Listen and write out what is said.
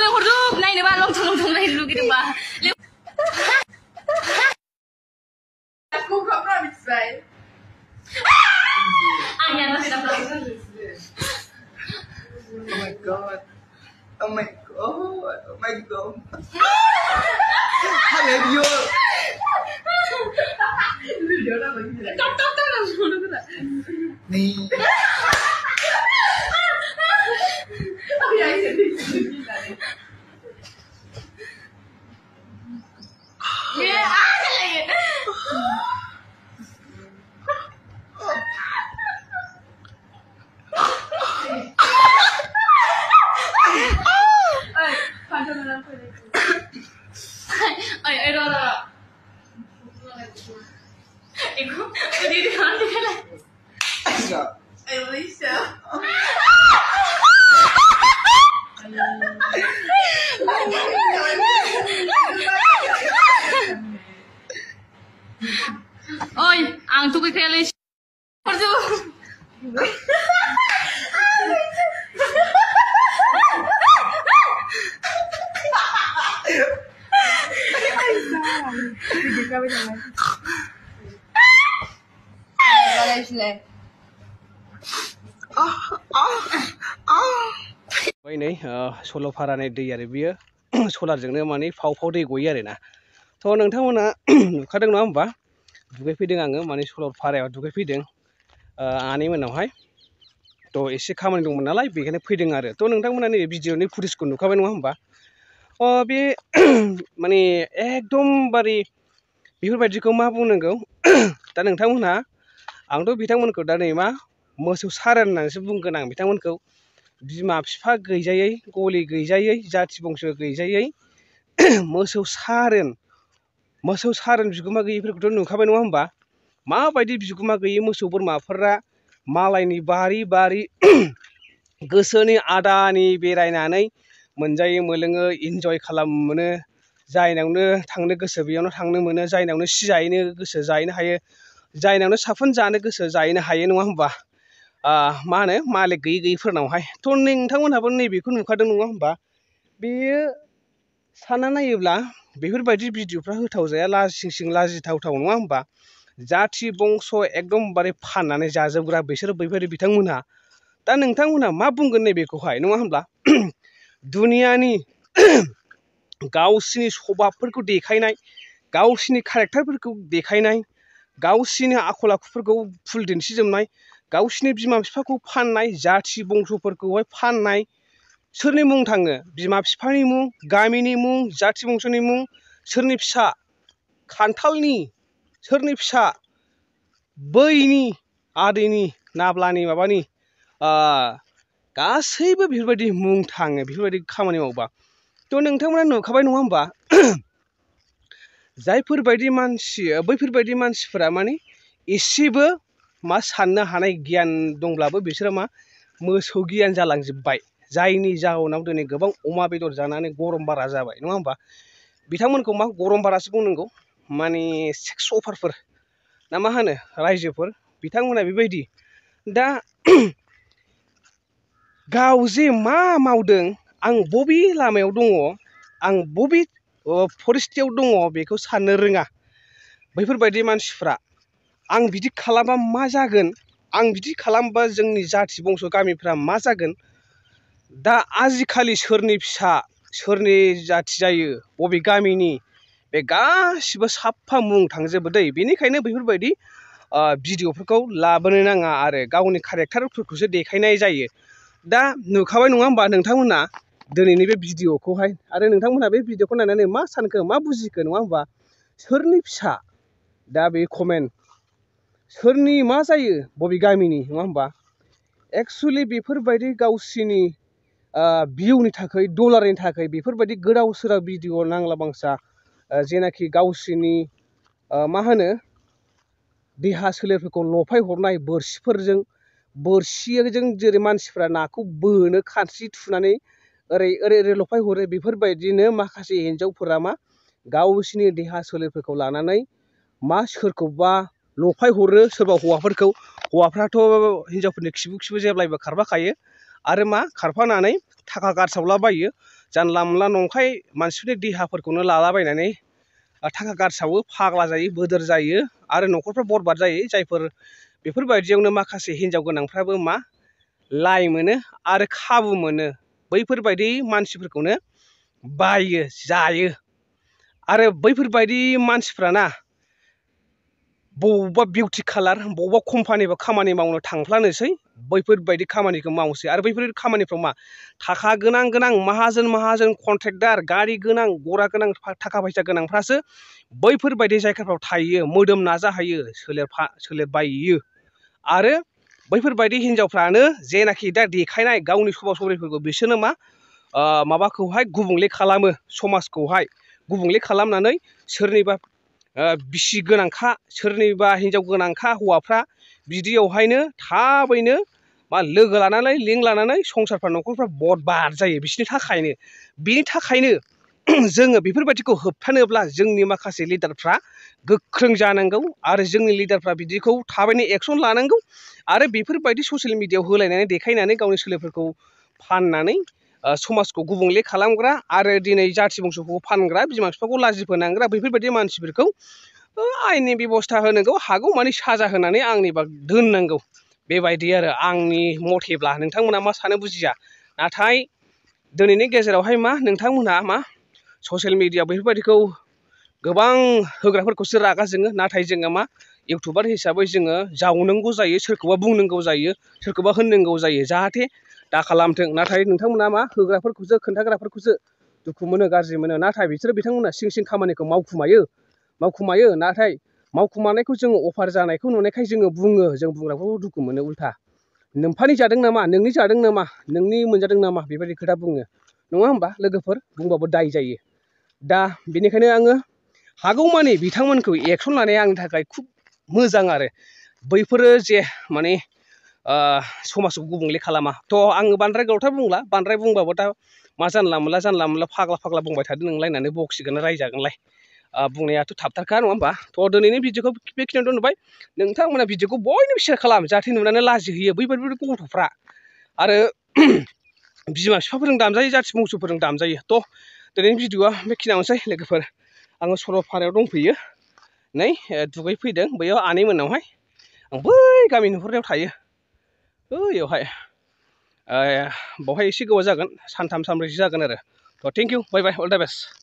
लेंहरजोब नायनोबा लंथं लंथं नायनो लुगैदोंबा आंनिया दसे दाबला Oh my god. Oh my god. Oh my god. Hai video. Video đó là gì? Tóc làm sao nữa vậy? Nì. Ay, rồi. Iku, đi ăn đi cái này. Dạ. Alicia. Ôi, ăn tụi cái Alicia. Vậy này, solar phara này đi rồi bây giờ solar chẳng nữa mà này phao đi quay rồi nè, thôi nâng thang mà khá đông lắm vậy, duy phi đừng ăn mà này solar phara duy phi đừng, anh em nào hay, tôi sẽ khám anh đúng mà lại vì cái này phi đừng ăn rồi, tôi nâng thang mà này video này phuris cũng khá bên ngoài vậy, bị mà này ekdom bari bihur baji ko ma buang nengko, dan neng thang mana, ang tu bitang mana ko dan ni ma, mosu saran nang sebung kenang bitang mana ko. Bima bifa gैजायै गलि गैजायै जाथि बंस गैजायै मोसौ सारोन बिगुमा गैयैफोरखौथ' नुखाबाय नङा होमबा माबायदि बिगुमा गैयै मोसौ बोरमाफोरा मालायनि बारि गोसोनि आदानि बेरायनानै मोनजायो मोलोङो इन्जय खालामनो मोनो जायनावनो थांनो गोसो बेयावनो थांनो मोनो जायनावनो सि जाहैनो गोसो जाहैनो हायो जायनावनो साफोन जानो गोसो जाहैनो हायो नङा होमबा मा होनो मालिक गैयैफोरनावहाय थ' नोंथांमोनहाबो नैबेखौ नुखादों नङा होमबा बेयो सानना नायोब्ला बेफोरबायदि भिडिअफ्रा होथावजाया लाजिसिं लाजिथावथाव नङा होमबा जाथि बंस एकदमबारे फाननानै जाजोबग्रा बिसोर बैफोर बिथांमोनहा दा नोंथांमोनहा मा बुंगोन नैबेखौहाय नङा होमब्ला दुनियानि गावसिनि स्वभाबफोरखौ देखायनाय गावसिनि कारेक्टारफोरखौ देखायनाय गावसिनि आखल आखुफोरखौ फुल दिन्थिजोबनाय गावसिनि बिमा बिफाखौ फाननाय जाथि बंसफोरखौहाय फाननाय सोरनि मुं थाङो बिमा बिफानि मुं गामिनि मुं जाथि बंसनि मुं सोरनि फिसा खान्थालनि सोरनि फिसा बैनि आदैनि नाब्लानि माबानि गासैबो बेफोरबायदि मुं थाङो बेफोरबायदि खामानि मावबा थ' नोंथांमोना नुखाबाय नङा होमबा जायफोरबायदि मानसि बैफोरबायदि मानसिफोरा माने एसेबो मा साननो हानाय गियान दंब्लाबो बिसोरो मा मोसौ गियान जालांजोब्बाय जायनि जाहोनाव दिनै गोबां अमा बेदर जानानै गरम बारा जाबाय नङा होमबा बिथांमोनखौ मा गरम बारासो बुंनांगौ माने सेक्स अफारफोर ना मा होनो रायजोफोर बिथांमोना बेबायदि दा गाव जे मा मावदों आं बबे लामायाव दङ आं बबे परिस्थितियाव दङ बेखौ साननो रोङा बैफोरबायदि मानसिफ्रा आं बिदि खालामबा मा जागोन आं बिदि खालामबा जोंनि जाथि बंस गामिफ्रा मा जागोन दा आजिखालि सोरनि फिसा सोरनि जाथि जायो बबे गामिनि बे गासिबो साफा मुं थांजोबो दै बेनिखायनो बेफोरबायदि भिडिअफोरखौ लाबोनो नाङा आरो गावनि कारेक्टारफोरखौसो देखायनाय जायो दा नुखाबाय नङा होमबा नोंथांमोना दिनैनि बे भिडिअखौहाय आरो नोंथांमोना बे भिडिअखौ नायनानै मा सानखो मा बुजिखो नङा होमबा सोरनि फिसा दा बे कमेन्ट सोरनि मा जायो बबे गामिनि नङा होमबा एक्सुवेलि बेफोरबायदि गावसिनि भिउनि थाखाय डलारनि थाखाय बेफोरबायदि गोदाव सोराव भिडिअ नांला बांसा जेनाखि गावसिनि मा होनो देहा सोलेरफोरखौ लफाय हरनाय बोरसिफोरजों बोरसिजों जेरै मानसिफ्रा नाखौ बोनो खानस्रि थुनानै ओरै ओरै ओरै लफाय हरो बेफोरबायदिनो माखासे हिन्जावफोरा मा गावसिनि देहा सोलेरफोरखौ लानानै मा सोरखौबा लफाय हरो सोरबा हौवाफोरखौ हौवाफ्राथ' हिन्जावफोरनि खिबु जेब्लायबो खारफाखायो आरो मा खारफानानै थाखा गारसावलाबायो जानला मोनला नंखाय मानसिफोरनि देहाफोरखौनो लालाबायनानै थाखा गारसावो फाग्ला जायो बोदोर जायो आरो न'खरफ्रा बरबाद जायो जायफोर बेफोरबायदियावनो माखासे हिनजाव गोनांफ्राबो मा लाइ मोनो आरो खाबु मोनो बैफोरबायदि मानसिफोरखौनो बायो जायो आरो बैफोरबायदि मानसिफ्राना बबावबा बिउटि पार्लार बबावबा कम्पानिबा खामानि मावनो थांफ्लानोसै बैफोरबायदि खामानिखौ मावसै आरो बैफोर खामानिफ्राव मा थाखा गोनां गोनां माहाजोन कन्ट्रेक्टार गारि गोनां गरा गोनां थाखा फैसा गोनांफ्रासो बैफोरबायदि जायगाफ्राव थायो मोदोम नाजाहैयो सोलेर बायो आरो बैफोरबायदि हिनजावफ्रानो जेनाखि दा देखायनाय गावनि सभा सरिफोरखौ बिसोरनो मा माबाखौहाय गुबुंले खालामो समाजखौहाय गुबुंले खालामनानै सोरनिबा बिसि गोनांखा सोरनिबा हिनजाव गोनांखा हौवाफ्रा बिदियावहायनो थाबैनो मा लोगो लानानै लिंक लानानै संसारफ्रा न'खरफ्रा बरबाद जायो बिनि थाखायनो जोङो बेफोरबायदिखौ होबथानोब्ला जोंनि माखासे लिडारफ्रा गोख्रों जानांगौ आरो जोंनि लिडारफ्रा बिदिखौ थाबैनो एक्सन लानांगौ आरो बेफोरबायदि ससियेल मिडियायाव होलायनानै देखायनानै गावनि सोलोफोरखौ फाननानै समाजखौ गुबुंले खालामग्रा आरो दिनै जाथि बंस'खौ फानग्रा बिमा बिफाखौ लाजि फोनांग्रा बेफोरबायदि मानसिफोरखौ आयेननि बेब'स्था होनांगौ हागौ माने साजा होनानै आंनिबा दोननांगौ बेबायदि आरो आंनि मथेब्ला नोंथांमोना मा सानो बुजिया नाथाय दिनैनि गेजेरावहाय मा नोंथांमोनहा मा ससियेल मिडिया बेफोरबायदिखौ गोबां होग्राफोरखौसो रागा जोङो नाथाय जोङो मा इउटुबार हिसाबै जोङो जावनांगौ जायो सोरखौबा बुंनांगौ जायो सोरखौबा होननांगौ जायो जाहाथे दा खालामथों नाथाय नोंथांमोना मा होग्राफोरखौसो खोन्थाग्राफोरखौसो दुखु मोनो गाज्रि मोनो नाथाय बिथांमोना सिं सिं खामानिखौ मावखुमायो नाथाय मावखुमानायखौ जोङो अफार जानायखौ नुनायखाय जोङो बुङो जों बुंग्राखौ दुखु मोनो उल्था नोम्फानि जादों नामा नोंनि जादों नामा नोंनि मोनजादों नामा बेबायदि खोथा बुङो नङा होमबा लोगोफोर बुंबाबो दाय जायो दा बेनिखायनो आङो हागौमानि बिथांमोनखौ एक्सन लानाया आंनि थाखाय खुब मोजां आरो बैफोरो जे माने समाजखौ गुबुंले खालामा थ' आङो बांद्राय गोलावथार बुंला बांद्राय बुंबाबो दा मा जानला मोनला फाग्ला बुंबाय थादों नोंलायनानै बखिगोन रायजागोनलाय बुंनायाथ' थाबथारखा नङा होमबा थ' दिनैनि भिडिअखौ बेखिनियाव दोनबाय नोंथांमोना भिडिअखौ बयनोबो शेयार खालाम जाहाथे नुनानै लाजि होयो बैबायदि गथ'फ्रा आरो बिमा बिफाफोरजों दामजायो जाथि बंस'फोरजों दामजायो थ' दिनैनि भिडिअआ बेखिनियावनोसै लोगोफोर आङो सरलपारायाव दंफैयो नै दुगैफैदों बैयाव आनैमोननावहाय आं बै गामि नुहुरनायाव थायो बैयावहाय बावहाय एसे गोबाव जागोन सानथाम सानब्रैसो जागोन आरो थ' थेंक इउ बाय बाय अल दा बेस्ट